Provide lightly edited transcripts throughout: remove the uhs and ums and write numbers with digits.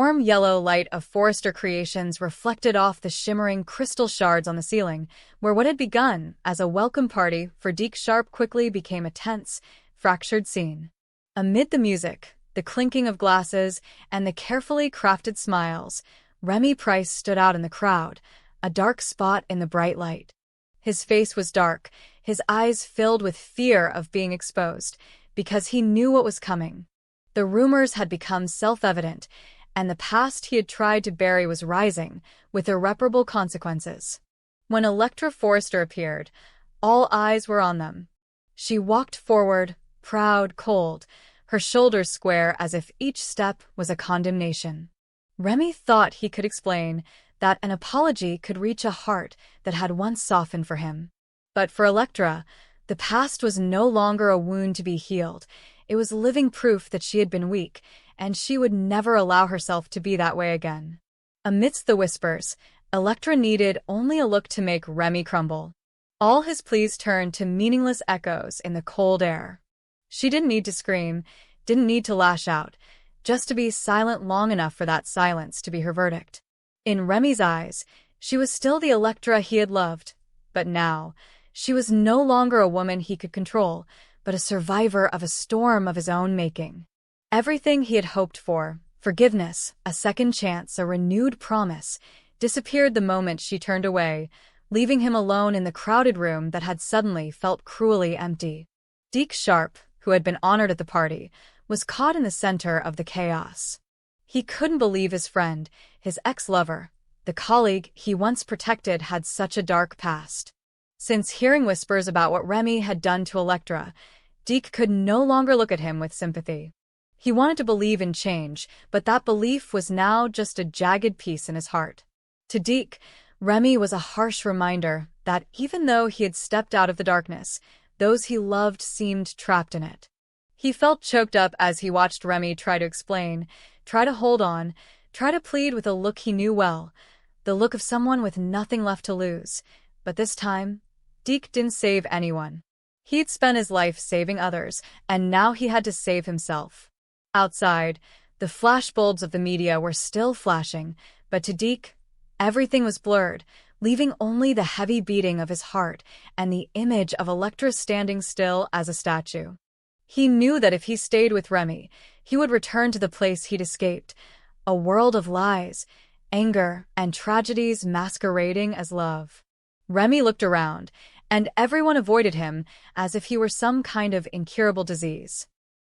warm yellow light of Forrester Creations reflected off the shimmering crystal shards on the ceiling, where what had begun as a welcome party for Deke Sharp quickly became a tense, fractured scene. Amid the music, the clinking of glasses, and the carefully crafted smiles, Remy Price stood out in the crowd, a dark spot in the bright light. His face was dark, his eyes filled with fear of being exposed, because he knew what was coming. The rumors had become self-evident, and the past he had tried to bury was rising, with irreparable consequences. When Electra Forrester appeared, all eyes were on them. She walked forward, proud, cold, her shoulders square as if each step was a condemnation. Remy thought he could explain that an apology could reach a heart that had once softened for him. But for Electra, the past was no longer a wound to be healed. It was living proof that she had been weak, and she would never allow herself to be that way again. Amidst the whispers, Electra needed only a look to make Remy crumble. All his pleas turned to meaningless echoes in the cold air. She didn't need to scream, didn't need to lash out, just to be silent long enough for that silence to be her verdict. In Remy's eyes, she was still the Electra he had loved, but now, she was no longer a woman he could control, but a survivor of a storm of his own making. Everything he had hoped for, forgiveness, a second chance, a renewed promise, disappeared the moment she turned away, leaving him alone in the crowded room that had suddenly felt cruelly empty. Deke Sharp, who had been honored at the party, was caught in the center of the chaos. He couldn't believe his friend, his ex-lover, the colleague he once protected had such a dark past. Since hearing whispers about what Remy had done to Electra, Deke could no longer look at him with sympathy. He wanted to believe in change, but that belief was now just a jagged piece in his heart. To Deke, Remy was a harsh reminder that even though he had stepped out of the darkness, those he loved seemed trapped in it. He felt choked up as he watched Remy try to explain, try to hold on, try to plead with a look he knew well, the look of someone with nothing left to lose. But this time, Deke didn't save anyone. He'd spent his life saving others, and now he had to save himself. Outside, the flashbulbs of the media were still flashing, but to Deke, everything was blurred, leaving only the heavy beating of his heart and the image of Electra standing still as a statue. He knew that if he stayed with Remy, he would return to the place he'd escaped, a world of lies, anger, and tragedies masquerading as love. Remy looked around, and everyone avoided him as if he were some kind of incurable disease.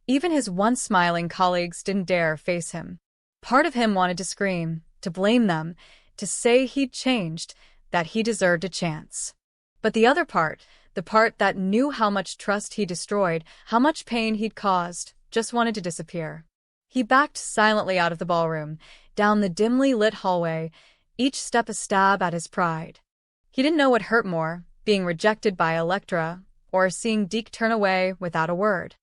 Even his once smiling colleagues didn't dare face him. Part of him wanted to scream, to blame them, to say he'd changed, that he deserved a chance. But the other part, the part that knew how much trust he destroyed, how much pain he'd caused, just wanted to disappear. He backed silently out of the ballroom, down the dimly lit hallway, each step a stab at his pride. He didn't know what hurt more, being rejected by Electra, or seeing Deke turn away without a word.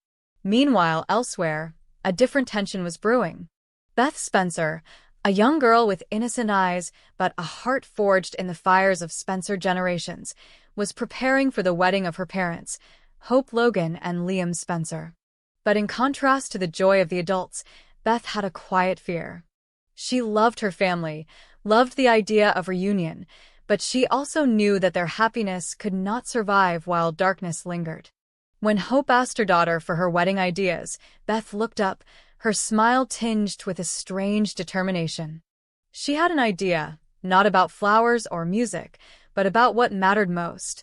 Meanwhile, elsewhere, a different tension was brewing. Beth Spencer, a young girl with innocent eyes but a heart forged in the fires of Spencer generations, was preparing for the wedding of her parents, Hope Logan and Liam Spencer. But in contrast to the joy of the adults, Beth had a quiet fear. She loved her family, loved the idea of reunion, but she also knew that their happiness could not survive while darkness lingered. When Hope asked her daughter for her wedding ideas, Beth looked up, her smile tinged with a strange determination. She had an idea, not about flowers or music, but about what mattered most,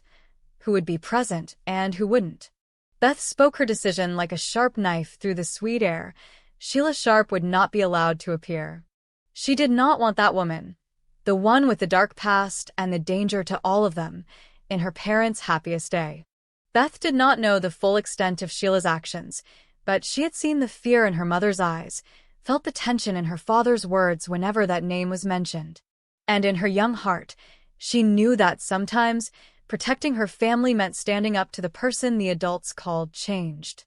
who would be present and who wouldn't. Beth spoke her decision like a sharp knife through the sweet air. Sheila Sharp would not be allowed to appear. She did not want that woman, the one with the dark past and the danger to all of them, in her parents' happiest day. Beth did not know the full extent of Sheila's actions, but she had seen the fear in her mother's eyes, felt the tension in her father's words whenever that name was mentioned. And in her young heart, she knew that sometimes protecting her family meant standing up to the person the adults called changed.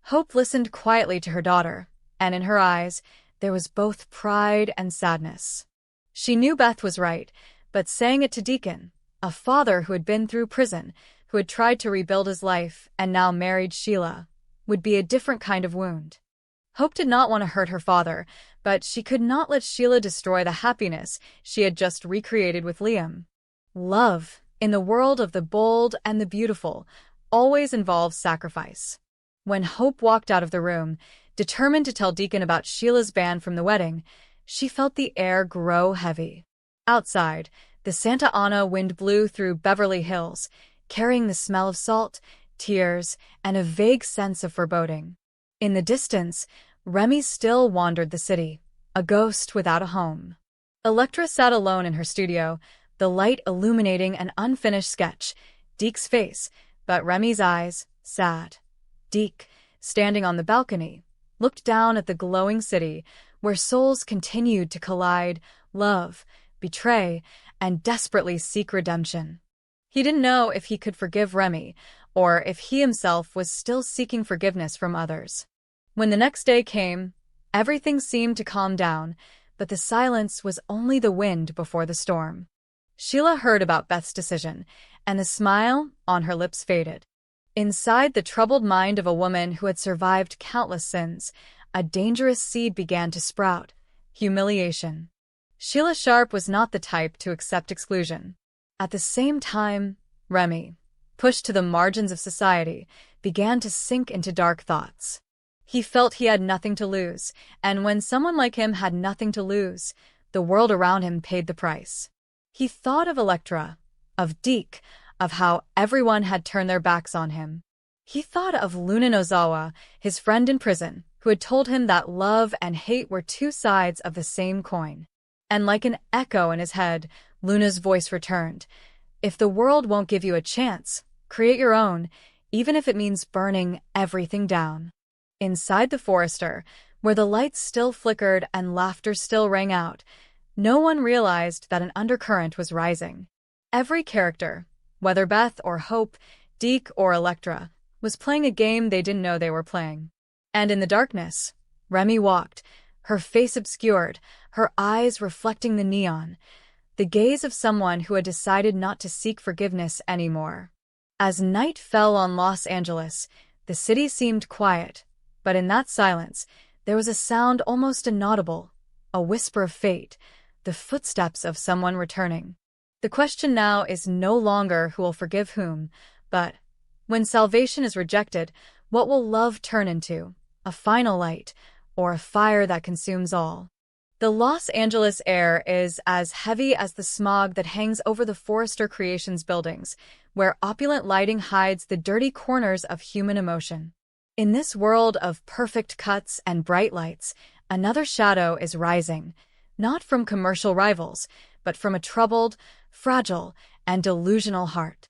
Hope listened quietly to her daughter, and in her eyes, there was both pride and sadness. She knew Beth was right, but saying it to Deacon, a father who had been through prison, who had tried to rebuild his life and now married Sheila, would be a different kind of wound. Hope did not want to hurt her father, but she could not let Sheila destroy the happiness she had just recreated with Liam. Love, in the world of the bold and the beautiful, always involves sacrifice. When Hope walked out of the room, determined to tell Deacon about Sheila's ban from the wedding, she felt the air grow heavy. Outside, the Santa Ana wind blew through Beverly Hills, carrying the smell of salt, tears, and a vague sense of foreboding. In the distance, Remy still wandered the city, a ghost without a home. Electra sat alone in her studio, the light illuminating an unfinished sketch, Deke's face, but Remy's eyes, sad. Deke, standing on the balcony, looked down at the glowing city, where souls continued to collide, love, betray, and desperately seek redemption. He didn't know if he could forgive Remy, or if he himself was still seeking forgiveness from others. When the next day came, everything seemed to calm down, but the silence was only the wind before the storm. Sheila heard about Beth's decision, and the smile on her lips faded. Inside the troubled mind of a woman who had survived countless sins, a dangerous seed began to sprout: humiliation. Sheila Sharp was not the type to accept exclusion. At the same time, Remy, pushed to the margins of society, began to sink into dark thoughts. He felt he had nothing to lose, and when someone like him had nothing to lose, the world around him paid the price. He thought of Electra, of Deke, of how everyone had turned their backs on him. He thought of Luna Nozawa, his friend in prison, who had told him that love and hate were two sides of the same coin. And like an echo in his head, Luna's voice returned: "If the world won't give you a chance, create your own, even if it means burning everything down." Inside the Forester, where the lights still flickered and laughter still rang out, no one realized that an undercurrent was rising. Every character, whether Beth or Hope, Deke or Electra, was playing a game they didn't know they were playing. And in the darkness, Remy walked, her face obscured, her eyes reflecting the neon, the gaze of someone who had decided not to seek forgiveness anymore. As night fell on Los Angeles, the city seemed quiet, but in that silence, there was a sound almost inaudible, a whisper of fate, the footsteps of someone returning. The question now is no longer who will forgive whom, but, when salvation is rejected, what will love turn into? A final light, or a fire that consumes all? The Los Angeles air is as heavy as the smog that hangs over the Forester Creations buildings, where opulent lighting hides the dirty corners of human emotion. In this world of perfect cuts and bright lights, another shadow is rising, not from commercial rivals, but from a troubled, fragile, and delusional heart.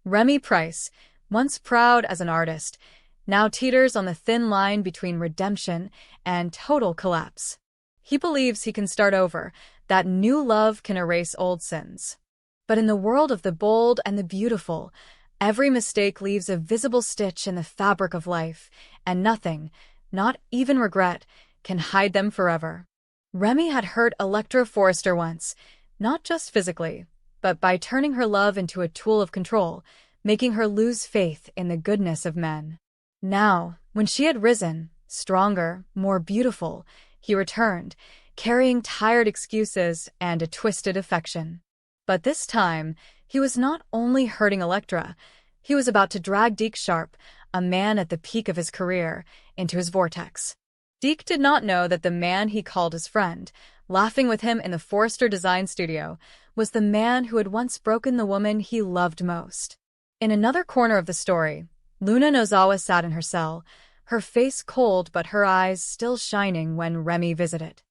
Remy Price, once proud as an artist, now teeters on the thin line between redemption and total collapse. He believes he can start over, that new love can erase old sins. But in the world of the bold and the beautiful, every mistake leaves a visible stitch in the fabric of life, and nothing, not even regret, can hide them forever. Remy had hurt Electra Forester once, not just physically, but by turning her love into a tool of control, making her lose faith in the goodness of men. Now, when she had risen, stronger, more beautiful, he returned, carrying tired excuses and a twisted affection. But this time, he was not only hurting Electra, he was about to drag Deke Sharp, a man at the peak of his career, into his vortex. Deke did not know that the man he called his friend, laughing with him in the Forester Design Studio, was the man who had once broken the woman he loved most. In another corner of the story, Luna Nozawa sat in her cell, her face cold but her eyes still shining when Remy visited.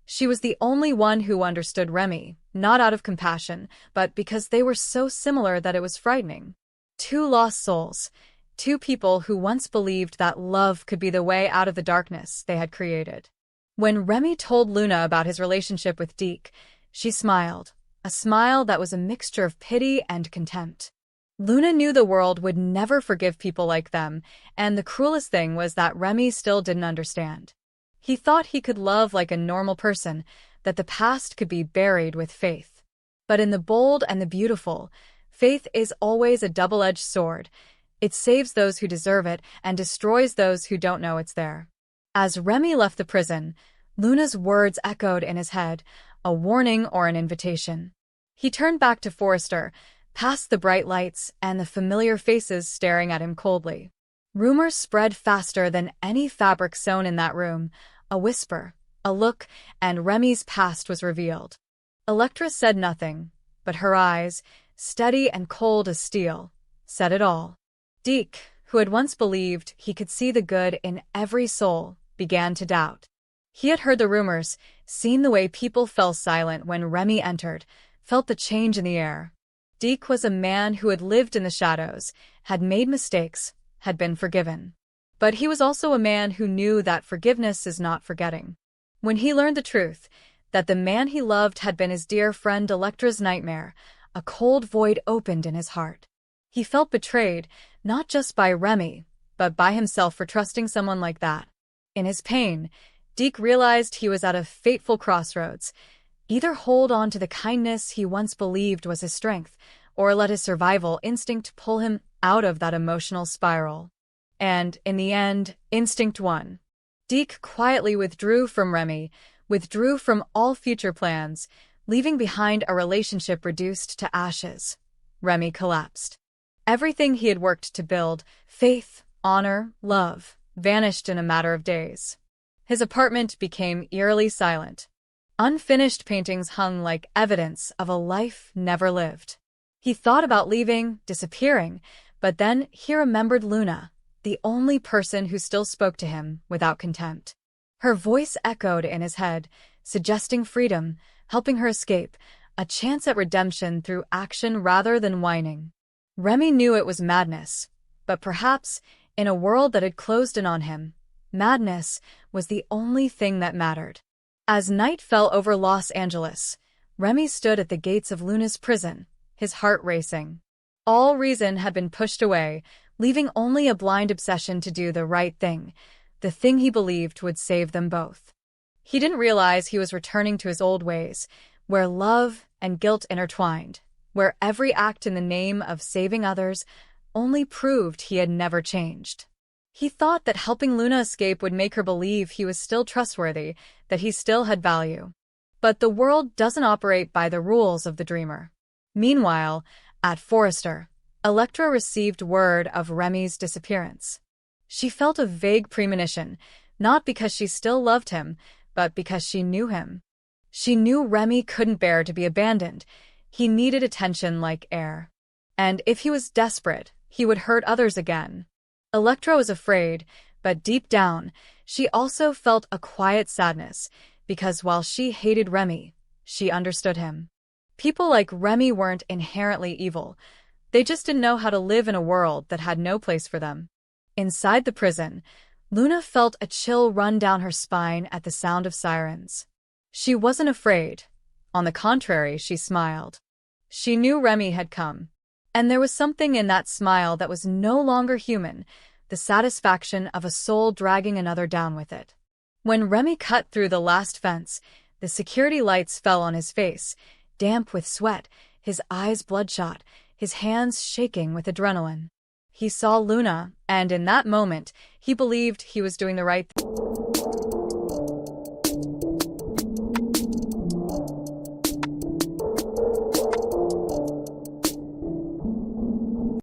She was the only one who understood Remy, not out of compassion, but because they were so similar that it was frightening. Two lost souls, two people who once believed that love could be the way out of the darkness they had created. When Remy told Luna about his relationship with Deke, she smiled, a smile that was a mixture of pity and contempt. Luna knew the world would never forgive people like them, and the cruelest thing was that Remy still didn't understand. He thought he could love like a normal person, that the past could be buried with faith. But in the bold and the beautiful, faith is always a double-edged sword. It saves those who deserve it and destroys those who don't know it's there. As Remy left the prison, Luna's words echoed in his head, a warning or an invitation. He turned back to Forrester, past the bright lights and the familiar faces staring at him coldly. Rumors spread faster than any fabric sewn in that room. A whisper, a look, and Remy's past was revealed. Electra said nothing, but her eyes, steady and cold as steel, said it all. Deke, who had once believed he could see the good in every soul, began to doubt. He had heard the rumors, seen the way people fell silent when Remy entered, felt the change in the air. Deke was a man who had lived in the shadows, had made mistakes, had been forgiven. But he was also a man who knew that forgiveness is not forgetting. When he learned the truth, that the man he loved had been his dear friend Electra's nightmare, a cold void opened in his heart. He felt betrayed, not just by Remy, but by himself for trusting someone like that. In his pain, Deke realized he was at a fateful crossroads. Either hold on to the kindness he once believed was his strength, or let his survival instinct pull him out of that emotional spiral. And, in the end, instinct won. Deke quietly withdrew from Remy, withdrew from all future plans, leaving behind a relationship reduced to ashes. Remy collapsed. Everything he had worked to build, faith, honor, love, vanished in a matter of days. His apartment became eerily silent. Unfinished paintings hung like evidence of a life never lived. He thought about leaving, disappearing, but then he remembered Luna, the only person who still spoke to him without contempt. Her voice echoed in his head, suggesting freedom, helping her escape, a chance at redemption through action rather than whining. Remy knew it was madness, but perhaps, in a world that had closed in on him, madness was the only thing that mattered. As night fell over Los Angeles, Remy stood at the gates of Luna's prison, his heart racing. All reason had been pushed away, leaving only a blind obsession to do the right thing, the thing he believed would save them both. He didn't realize he was returning to his old ways, where love and guilt intertwined, where every act in the name of saving others only proved he had never changed. He thought that helping Luna escape would make her believe he was still trustworthy, that he still had value. But the world doesn't operate by the rules of the dreamer. Meanwhile, at Forrester, Electra received word of Remy's disappearance. She felt a vague premonition, not because she still loved him, but because she knew him. She knew Remy couldn't bear to be abandoned. He needed attention like air. And if he was desperate, he would hurt others again. Electra was afraid, but deep down, she also felt a quiet sadness, because while she hated Remy, she understood him. People like Remy weren't inherently evil. They just didn't know how to live in a world that had no place for them. Inside the prison, Luna felt a chill run down her spine at the sound of sirens. She wasn't afraid. On the contrary, she smiled. She knew Remy had come. And there was something in that smile that was no longer human, the satisfaction of a soul dragging another down with it. When Remy cut through the last fence, the security lights fell on his face, damp with sweat, his eyes bloodshot, his hands shaking with adrenaline. He saw Luna, and in that moment, he believed he was doing the right thing.